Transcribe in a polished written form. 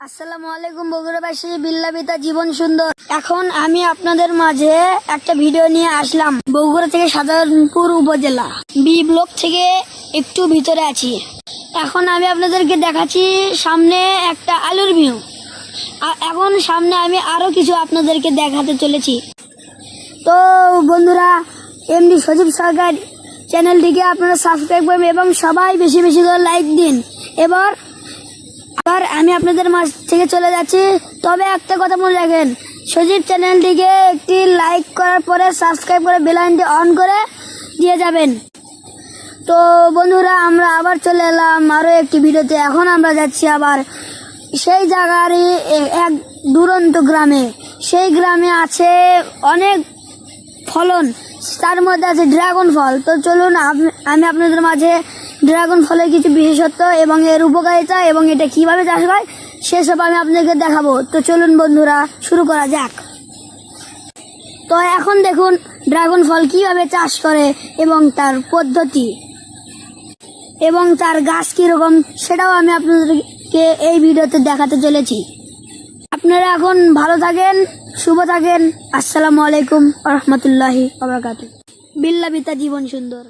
আসসালামু আলাইকুম বগুড়াবাসী, বিল্লাবিতা জীবন সুন্দর। এখন আমি আপনাদের মাঝে একটা ভিডিও নিয়ে আসলাম। বগুড়া থেকে সাধারণপুর উপজেলা বি ব্লক থেকে একটু ভিতরে আছি। এখন আমি আপনাদেরকে দেখাচ্ছি সামনে একটা আলুর ভিউ। এখন সামনে আমি আরো কিছু আপনাদেরকে দেখাতে চলেছি। তো বন্ধুরা, এমডি সজীব সরকার চ্যানেলটিকে আপনারা সাবস্ক্রাইব করবেন এবং সবাই বেশি বেশি করে লাইক দিন। এবার আমি আপনাদের মাঝ থেকে চলে যাচ্ছি। তবে একটা কথা মনে রাখেন, সজীব চ্যানেলটিকে একটি লাইক করার পরে সাবস্ক্রাইব করে বেল আইকনটি অন করে দিয়ে যাবেন। তো বন্ধুরা, আমরা আবার চলে এলাম আরও একটি ভিডিওতে। এখন আমরা যাচ্ছি আবার সেই জায়গারই এক দুরন্ত গ্রামে। সেই গ্রামে আছে অনেক ফলন, তার মধ্যে আছে ড্রাগন ফল। তো চলুন আমি আপনাদের মাঝে ড্রাগন ফলের কিছু বিশেষত্ব এবং এর উপকারিতা এবং এটা কিভাবে চাষ হয় সেসব আমি আপনাদেরকে দেখাবো। তো চলুন বন্ধুরা, শুরু করা যাক। তো এখন দেখুন ড্রাগন ফল কিভাবে চাষ করে এবং তার পদ্ধতি এবং তার গাছ কীরকম সেটাও আমি আপনাদেরকে এই ভিডিওতে দেখাতে চলেছি। আপনারা এখন ভালো থাকেন, শুভ থাকেন। আসসালামু আলাইকুম ওয়া রাহমাতুল্লাহি ওয়া বারাকাতুহু। বিল্লাবিতা জীবন সুন্দর।